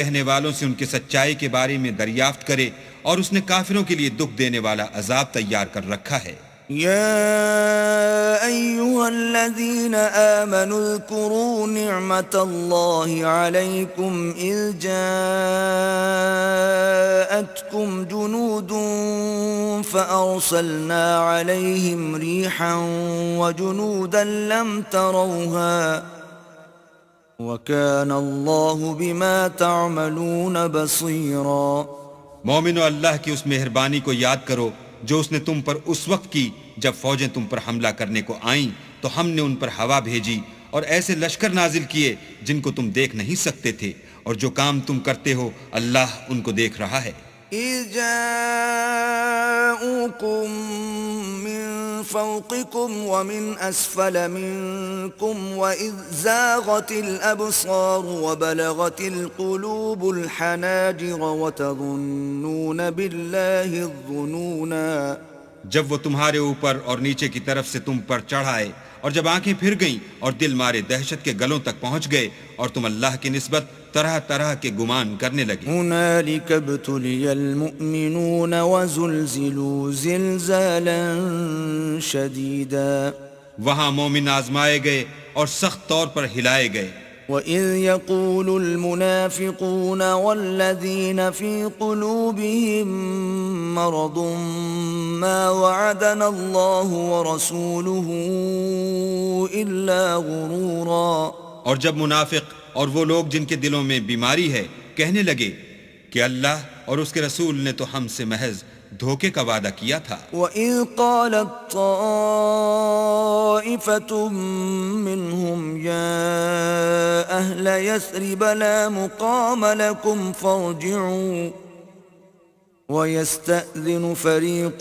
کہنے والوں سے ان کے سچائی کے بارے میں دریافت کرے، اور اس نے کافروں کے لیے دکھ دینے والا عذاب تیار کر رکھا ہے۔ يا أيها الذين آمنوا اذكروا نعمة الله عليكم إذ جاءتكم جنود فأرسلنا عليهم ريحا وجنودا لم تروها وكان الله بما تعملون بصيرا۔ مومنو، اللہ کی اس مہربانی کو یاد کرو جو اس نے تم پر اس وقت کی جب فوجیں تم پر حملہ کرنے کو آئیں تو ہم نے ان پر ہوا بھیجی اور ایسے لشکر نازل کیے جن کو تم دیکھ نہیں سکتے تھے، اور جو کام تم کرتے ہو اللہ ان کو دیکھ رہا ہے۔ إذ جاءوكم من فوقكم ومن أسفل منكم وإذ زاغت الأبصار وبلغت القلوب الحناجر وتظنون بالله الظنونا۔ جب وہ تمہارے اوپر اور نیچے کی طرف سے تم پر چڑھ آئے، اور جب آنکھیں پھر گئیں اور دل مارے دہشت کے گلوں تک پہنچ گئے، اور تم اللہ کی نسبت طرح طرح کے گمان کرنے لگے۔ هنالك ابتلي المؤمنون وزلزلوا زلزالا شديدا۔ وہاں مومن آزمائے گئے اور سخت طور پر ہلائے گئے۔ وَإِذْ يَقُولُ الْمُنَافِقُونَ وَالَّذِينَ فِي قُلُوبِهِم مَّرَضٌ مَّا وَعَدَنَا اللَّهُ وَرَسُولُهُ إِلَّا غُرُورًا۔ اور جب منافق اور وہ لوگ جن کے دلوں میں بیماری ہے کہنے لگے کہ اللہ اور اس کے رسول نے تو ہم سے محض دھوکے کا وعدہ کیا تھا۔ وَإِذْ قَالَتْ طَائِفَةٌ مِّنْهُمْ يَا أَهْلَ يَثْرِبَ لَا مُقَامَ لَكُمْ فَارْجِعُوا وَيَسْتَأْذِنُ فَرِيقٌ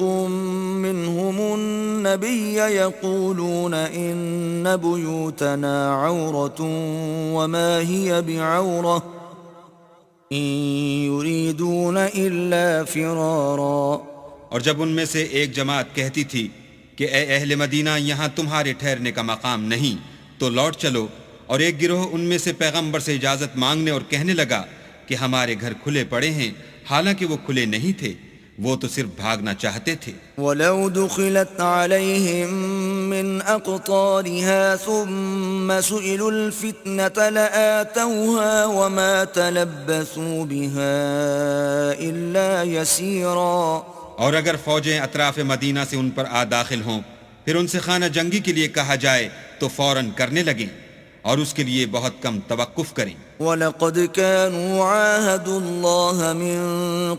مِّنْهُمُ النَّبِيَّ يَقُولُونَ إِنَّ بُيُوتَنَا عَوْرَةٌ وَمَا هِيَ بِعَوْرَةٍ إِن يُرِيدُونَ إِلَّا فِرَارًا۔ اور جب ان میں سے ایک جماعت کہتی تھی کہ اے اہل مدینہ، یہاں تمہارے ٹھہرنے کا مقام نہیں، تو لوٹ چلو، اور ایک گروہ ان میں سے پیغمبر سے اجازت مانگنے اور کہنے لگا کہ ہمارے گھر کھلے پڑے ہیں، حالانکہ وہ کھلے نہیں تھے، وہ تو صرف بھاگنا چاہتے تھے۔ وَلَوْ دُخِلَتْ عَلَيْهِمْ مِنْ أَقْطَارِهَا ثُمَّ سُئِلُوا الْفِتْنَةَ لَآتَوْهَا وَمَا تَلَبَّثُوا بِهَا إِلَّا يَسِيرًا۔ اور اگر فوجیں اطراف مدینہ سے ان پر داخل ہوں، پھر ان سے خانہ جنگی کے لیے کہا جائے تو فوراً کرنے لگیں، اور اس کے لیے بہت کم توقف کریں۔ وَلَقَدْ كَانُوا عَاهَدُوا اللَّهَ مِن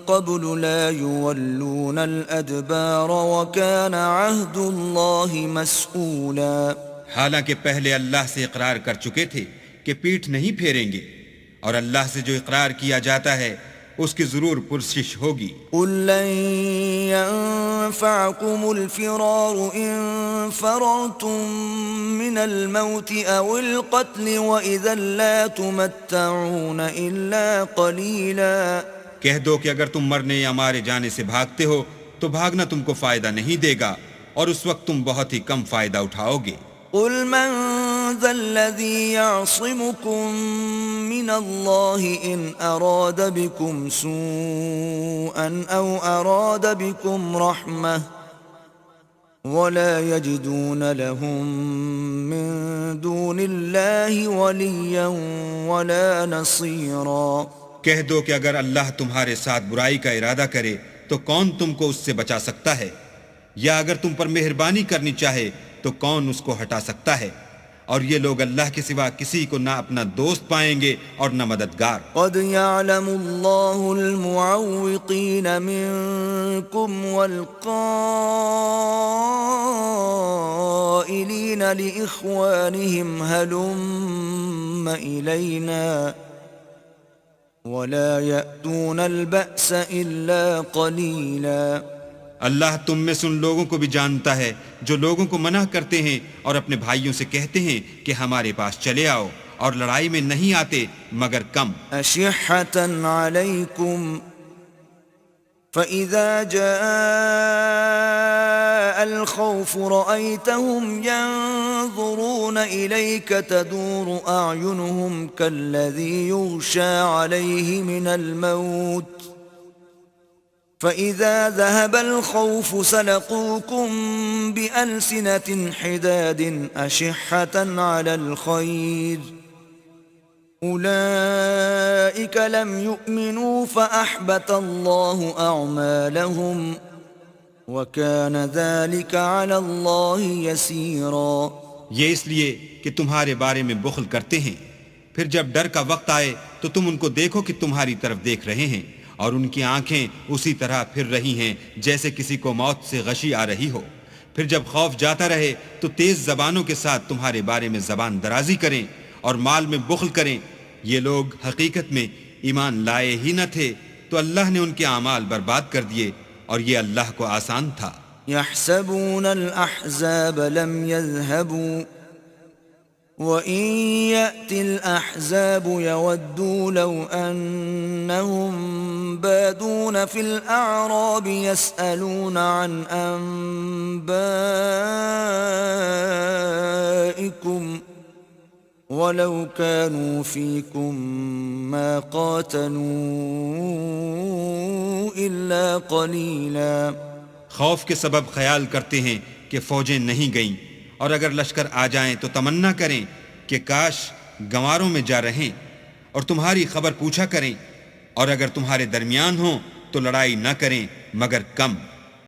قَبْلُ لَا يُوَلُّونَ الْأَدْبَارَ وَكَانَ عَهْدُ اللَّهِ مَسْئُولًا۔ حالانکہ پہلے اللہ سے اقرار کر چکے تھے کہ پیٹھ نہیں پھیریں گے، اور اللہ سے جو اقرار کیا جاتا ہے اس کی ضرور پرسش ہوگی۔ قُل لَّن يَنفَعَكُمُ الْفِرَارُ إِن فَرَرْتُم مِّنَ الْمَوْتِ أَوِ الْقَتْلِ وَإِذًا لَّا تُمَتَّعُونَ إِلَّا قَلِيلًا۔ کہہ دو کہ اگر تم مرنے یا مارے جانے سے بھاگتے ہو تو بھاگنا تم کو فائدہ نہیں دے گا، اور اس وقت تم بہت ہی کم فائدہ اٹھاؤ گے۔ قُلْ مَن ذَا الَّذِي يَعْصِمُكُم مِّنَ اللَّهِ إِنْ أَرَادَ بِكُمْ سُوءًا أَوْ أَرَادَ بِكُمْ رَحْمَةً وَلَا يَجِدُونَ لَهُم مِّن دُونِ اللَّهِ وَلِيًّا وَلَا نَصِيرًا۔ کہہ دو کہ اگر اللہ تمہارے ساتھ برائی کا ارادہ کرے تو کون تم کو اس سے بچا سکتا ہے، یا اگر تم پر مہربانی کرنی چاہے تو کون اس کو ہٹا سکتا ہے، اور یہ لوگ اللہ کے سوا کسی کو نہ اپنا دوست پائیں گے اور نہ مددگار۔ قد يعلم الله المعوقين منكم والقائلين لإخوانهم هلم إلينا ولا يأتون البأس إلا قليلا۔ اللہ تم میں سے ان لوگوں کو بھی جانتا ہے جو لوگوں کو منع کرتے ہیں اور اپنے بھائیوں سے کہتے ہیں کہ ہمارے پاس چلے آؤ، اور لڑائی میں نہیں آتے مگر کم۔ أشحة عليكم فإذا جاء الخوف رأيتهم ينظرون إليك تدور أعينهم كالذي يغشى عليه من الموت فإذا ذهب الخوف سلقوكم بألسنة حداد أشحة على الخير أولئك لم يؤمنوا فأحبط الله أعمالهم وكان ذلك على الله يسيرا. یہ اس لیے کہ تمہارے بارے میں بخل کرتے ہیں، پھر جب ڈر کا وقت آئے تو تم ان کو دیکھو کہ تمہاری طرف دیکھ رہے ہیں اور ان کی آنکھیں اسی طرح پھر رہی ہیں جیسے کسی کو موت سے غشی آ رہی ہو. پھر جب خوف جاتا رہے تو تیز زبانوں کے ساتھ تمہارے بارے میں زبان درازی کریں اور مال میں بخل کریں. یہ لوگ حقیقت میں ایمان لائے ہی نہ تھے تو اللہ نے ان کے اعمال برباد کر دیے اور یہ اللہ کو آسان تھا. يحسبون الأحزاب لم يذهبوا وإن يأتي الأحزاب يودوا لو أنهم بادون في الأعراب يسألون عن أنبائكم ولو كانوا فيكم ما قاتلوا إلا قليلا. خوف کے سبب خیال کرتے ہیں کہ فوجیں نہیں گئیں، اور اگر لشکر آ جائیں تو تمنا کریں کہ کاش گنواروں میں جا رہیں اور تمہاری خبر پوچھا کریں، اور اگر تمہارے درمیان ہوں تو لڑائی نہ کریں مگر کم.